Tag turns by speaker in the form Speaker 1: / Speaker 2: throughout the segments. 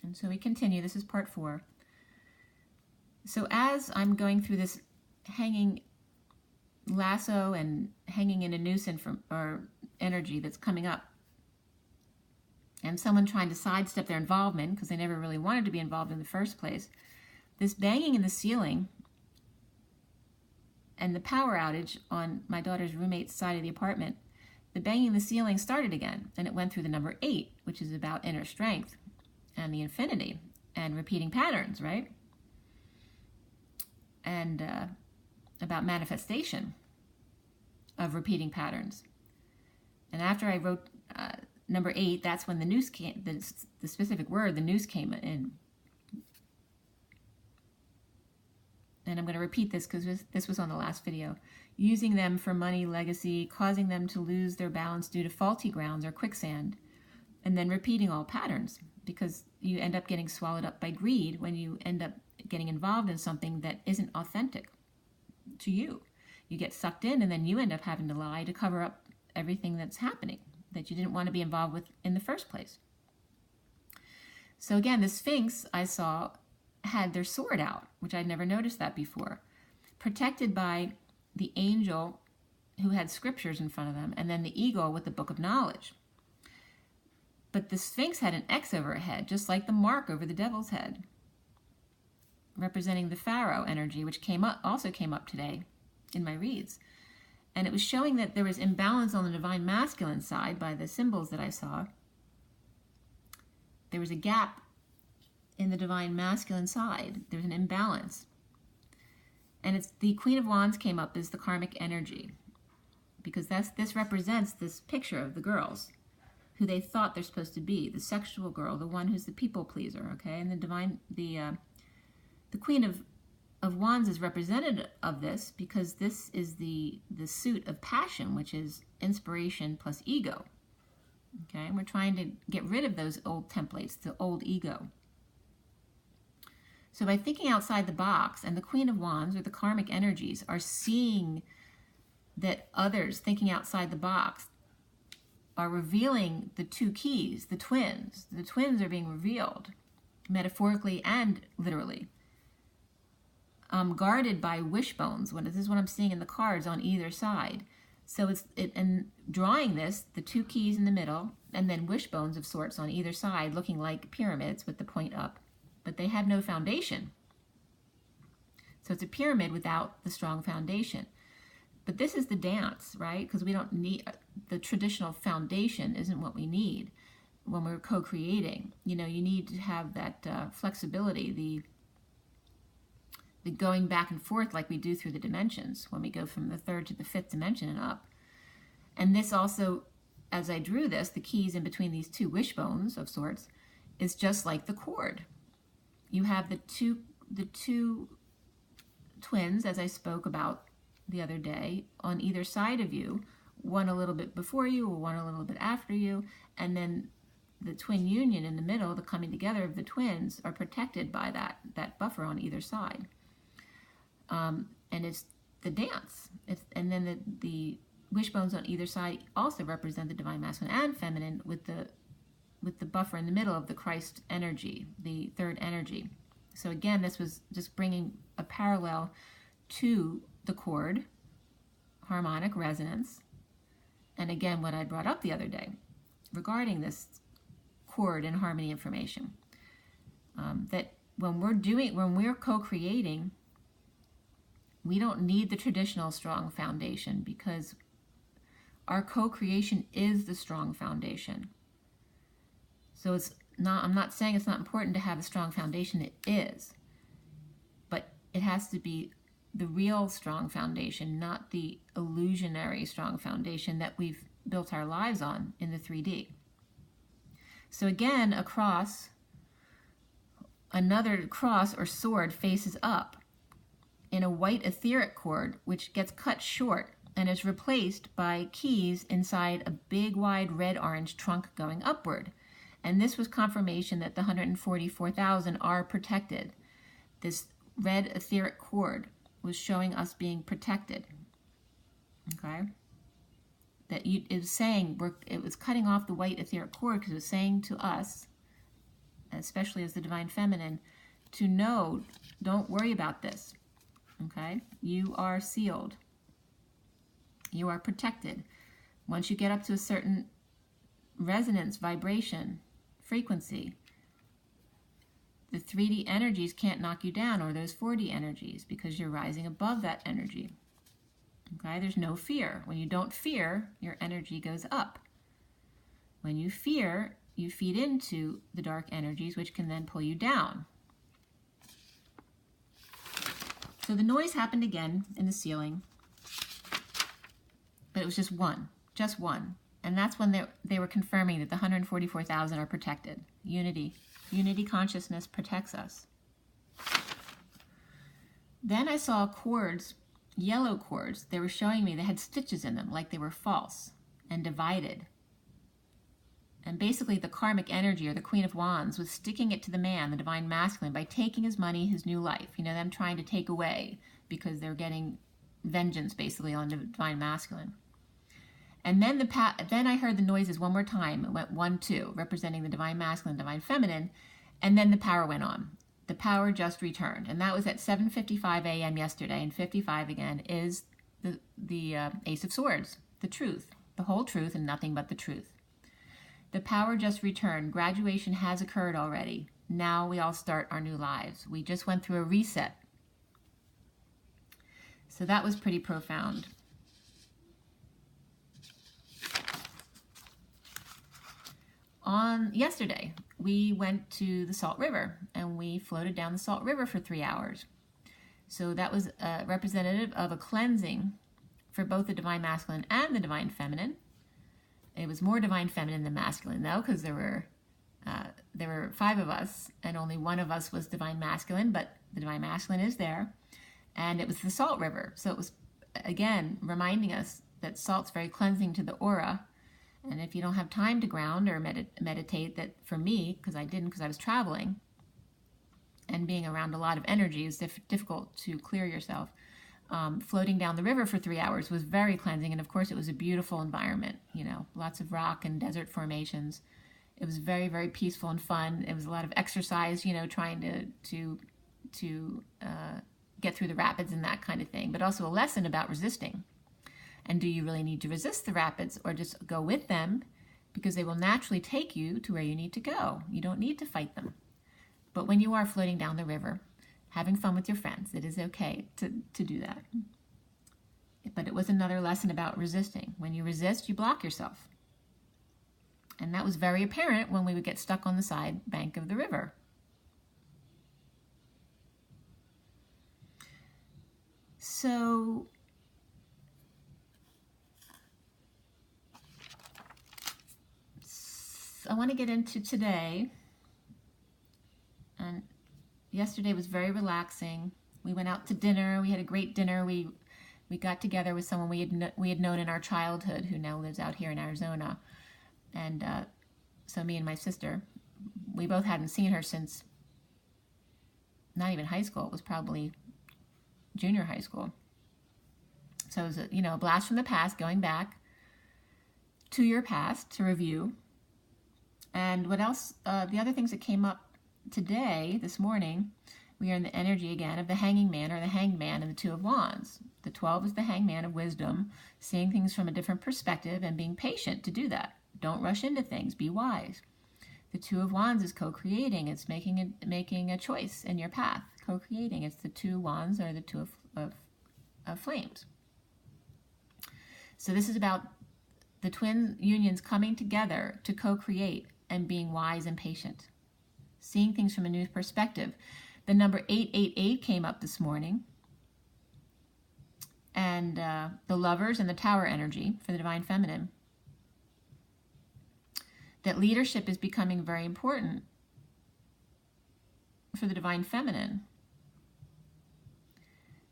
Speaker 1: And so we continue. This is part 4. So as I'm going through this hanging lasso and hanging in a noose or energy that's coming up, and someone trying to sidestep their involvement because they never really wanted to be involved in the first place, this banging in the ceiling and the power outage on my daughter's roommate's side of the apartment, the banging in the ceiling started again, and it went through the number 8, which is about inner strength and the infinity and repeating patterns, right? And about manifestation of repeating patterns. And after I wrote number 8, that's when the noose came, the specific word, the noose came in. And I'm going to repeat this because this was on the last video. Using them for money, legacy, causing them to lose their balance due to faulty grounds or quicksand, and then repeating all patterns, because you end up getting swallowed up by greed when you end up getting involved in something that isn't authentic to you. You get sucked in, and then you end up having to lie to cover up everything that's happening that you didn't want to be involved with in the first place. So again, the Sphinx I saw had their sword out, which I'd never noticed that before, protected by the angel who had scriptures in front of them, and then the eagle with the book of knowledge. But the Sphinx had an X over her head, just like the mark over the devil's head, representing the Pharaoh energy, which also came up today in my reads. And it was showing that there was imbalance on the divine masculine side by the symbols that I saw. There was a gap in the divine masculine side. There's an imbalance. And it's the Queen of Wands came up as the karmic energy, because this represents this picture of the girls who they thought they're supposed to be, the sexual girl, the one who's the people pleaser, okay? And the Queen of Wands is representative of this, because this is the suit of passion, which is inspiration plus ego, okay? And we're trying to get rid of those old templates, the old ego. So by thinking outside the box, and the Queen of Wands, or the karmic energies, are seeing that others thinking outside the box are revealing the two keys, the twins. The twins are being revealed, metaphorically and literally, guarded by wishbones. This is what I'm seeing in the cards on either side. So and drawing this, the two keys in the middle, and then wishbones of sorts on either side, looking like pyramids with the point up. But they have no foundation. So it's a pyramid without the strong foundation. But this is the dance, right? Because we don't need, the traditional foundation isn't what we need when we're co-creating. You know, you need to have that flexibility, the going back and forth like we do through the dimensions when we go from the 3rd to the 5th dimension and up. And this also, as I drew this, the keys in between these two wishbones of sorts, is just like the cord. You have the two twins, as I spoke about the other day, on either side of you, one a little bit before you or one a little bit after you, and then the twin union in the middle, the coming together of the twins, are protected by that buffer on either side. And it's the dance. And then the wishbones on either side also represent the divine masculine and feminine, with the buffer in the middle of the Christ energy, the 3rd energy. So again, this was just bringing a parallel to the chord, harmonic resonance, and again, what I brought up the other day regarding this chord and harmony information, that when we're co-creating, we don't need the traditional strong foundation, because our co-creation is the strong foundation. So I'm not saying it's not important to have a strong foundation. It is. But it has to be the real strong foundation, not the illusionary strong foundation that we've built our lives on in the 3D. So again, another cross or sword faces up in a white etheric cord, which gets cut short and is replaced by keys inside a big, wide, red-orange trunk going upward. And this was confirmation that the 144,000 are protected. This red etheric cord was showing us being protected. Okay? That it was saying, it was cutting off the white etheric cord, because it was saying to us, especially as the divine feminine, to know, don't worry about this, okay? You are sealed. You are protected. Once you get up to a certain resonance, vibration, frequency, the 3D energies can't knock you down, or those 4D energies, because you're rising above that energy. Okay, there's no fear. When you don't fear, your energy goes up. When you fear, you feed into the dark energies, which can then pull you down. So the noise happened again in the ceiling, but it was just one. And that's when they were confirming that the 144,000 are protected. Unity consciousness protects us. Then I saw cords, yellow cords. They were showing me they had stitches in them, like they were false and divided. And basically the karmic energy, or the Queen of Wands, was sticking it to the man, the divine masculine, by taking his money, his new life. You know, them trying to take away because they're getting vengeance basically on the divine masculine. And then then I heard the noises one more time. It went 1, 2, representing the divine masculine, divine feminine, and then the power went on. The power just returned, and that was at 7:55 a.m. yesterday, and 55 again is the Ace of Swords, the truth, the whole truth, and nothing but the truth. The power just returned. Graduation has occurred already. Now we all start our new lives. We just went through a reset. So that was pretty profound. On yesterday, we went to the Salt River, and we floated down the Salt River for 3 hours. So that was representative of a cleansing for both the divine masculine and the divine feminine. It was more divine feminine than masculine, though, because there were 5 of us, and only one of us was divine masculine, but the divine masculine is there. And it was the Salt River. So it was, again, reminding us that salt's very cleansing to the aura. And if you don't have time to ground or meditate, that for me, because I didn't, because I was traveling and being around a lot of energy, is difficult to clear yourself. Floating down the river for 3 hours was very cleansing. And of course, it was a beautiful environment, you know, lots of rock and desert formations. It was very, very peaceful and fun. It was a lot of exercise, you know, trying to get through the rapids and that kind of thing, but also a lesson about resisting. And do you really need to resist the rapids, or just go with them, because they will naturally take you to where you need to go. You don't need to fight them. But when you are floating down the river, having fun with your friends, it is okay to do that. But it was another lesson about resisting. When you resist, you block yourself. And that was very apparent when we would get stuck on the side bank of the river. So I want to get into today. And yesterday was very relaxing. We went out to dinner. We had a great dinner. We got together with someone we had known in our childhood, who now lives out here in Arizona. And so me and my sister, we both hadn't seen her since not even high school. It was probably junior high school. So it was a blast from the past, going back to your past to review. And what else? The other things that came up today, this morning, we are in the energy again of the hanging man, or the hanged man, and the 2 of Wands. The 12 is the hanged man of wisdom, seeing things from a different perspective and being patient to do that. Don't rush into things. Be wise. The 2 of Wands is co-creating. It's making a choice in your path. Co-creating. It's the 2 wands, or the 2 of flames. So this is about the twin unions coming together to co-create and being wise and patient. Seeing things from a new perspective. The number 888 came up this morning. And the lovers and the tower energy for the divine feminine. That leadership is becoming very important for the divine feminine.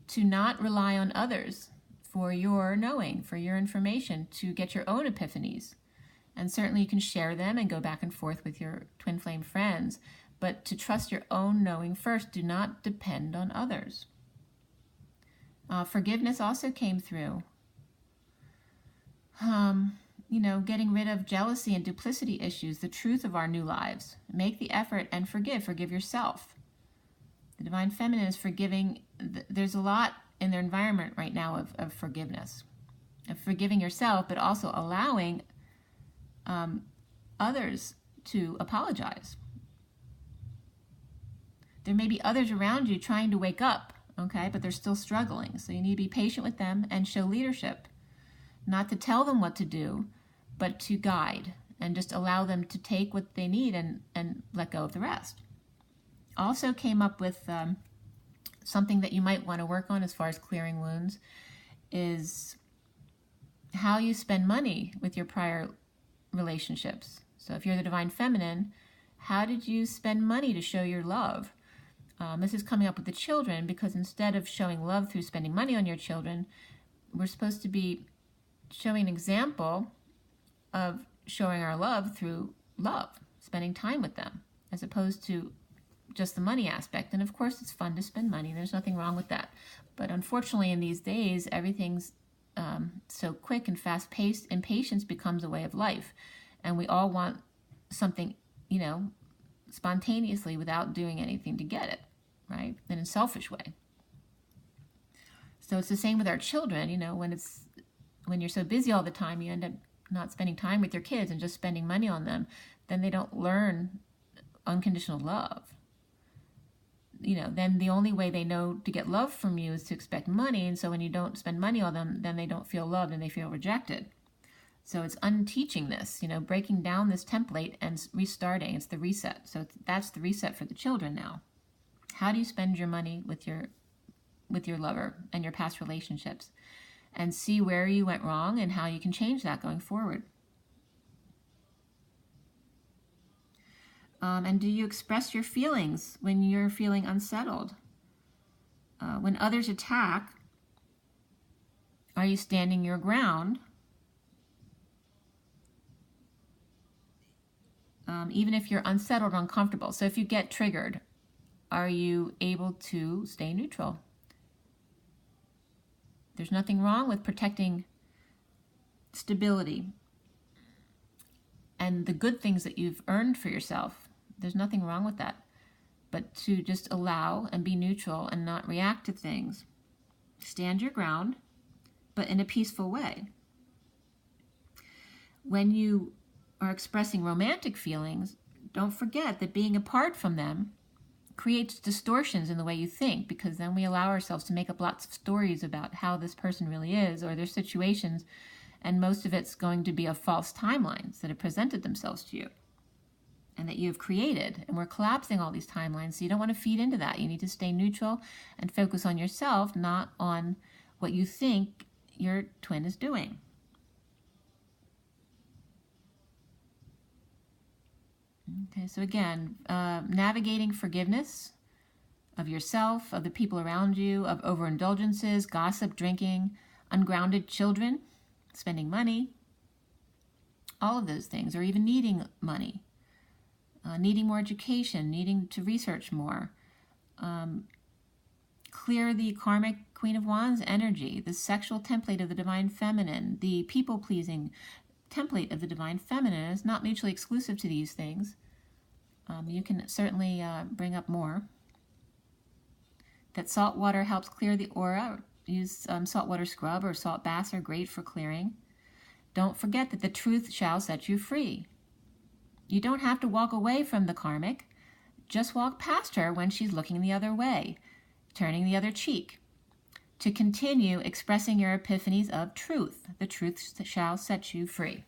Speaker 1: To not rely on others for your knowing, for your information, to get your own epiphanies. And certainly you can share them and go back and forth with your twin flame friends, but to trust your own knowing first. Do not depend on others. Forgiveness also came through. getting rid of jealousy and duplicity issues, the truth of our new lives. Make the effort and forgive. Forgive yourself. The Divine Feminine is forgiving. There's a lot in their environment right now of forgiveness, of forgiving yourself, but also allowing others to apologize. There may be others around you trying to wake up, okay, but they're still struggling. So you need to be patient with them and show leadership. Not to tell them what to do, but to guide and just allow them to take what they need and let go of the rest. Also came up with something that you might want to work on as far as clearing wounds is how you spend money with your prior relationships. So if you're the Divine Feminine, how did you spend money to show your love? This is coming up with the children, because instead of showing love through spending money on your children, we're supposed to be showing an example of showing our love through love, spending time with them, as opposed to just the money aspect. And of course, it's fun to spend money. There's nothing wrong with that. But unfortunately, in these days, everything's so quick and fast-paced, and patience becomes a way of life. And we all want something, spontaneously without doing anything to get it, right? In a selfish way. So it's the same with our children, when you're so busy all the time, you end up not spending time with your kids and just spending money on them, then they don't learn unconditional love. Then the only way they know to get love from you is to expect money. And so when you don't spend money on them, then they don't feel loved and they feel rejected. So it's unteaching this, breaking down this template and restarting. It's the reset. So that's the reset for the children now. How do you spend your money with your lover and your past relationships? And see where you went wrong and how you can change that going forward. And do you express your feelings when you're feeling unsettled? When others attack, are you standing your ground? Even if you're unsettled or uncomfortable. So if you get triggered, are you able to stay neutral? There's nothing wrong with protecting stability and the good things that you've earned for yourself. There's nothing wrong with that. But to just allow and be neutral and not react to things. Stand your ground, but in a peaceful way. When you are expressing romantic feelings, don't forget that being apart from them creates distortions in the way you think, because then we allow ourselves to make up lots of stories about how this person really is or their situations, and most of it's going to be of false timelines that have presented themselves to you and that you have created, and we're collapsing all these timelines, so you don't want to feed into that. You need to stay neutral and focus on yourself, not on what you think your twin is doing. Okay, so again, navigating forgiveness of yourself, of the people around you, of overindulgences, gossip, drinking, ungrounded children, spending money, all of those things, or even needing money, needing more education, needing to research more. Clear the karmic Queen of Wands energy, the sexual template of the Divine Feminine, the people-pleasing template of the Divine Feminine. Is not mutually exclusive to these things. You can certainly bring up more. That salt water helps clear the aura. Use saltwater scrub or salt baths are great for clearing. Don't forget that the truth shall set you free. You don't have to walk away from the karmic. Just walk past her when she's looking the other way, turning the other cheek, to continue expressing your epiphanies of truth. The truth shall set you free.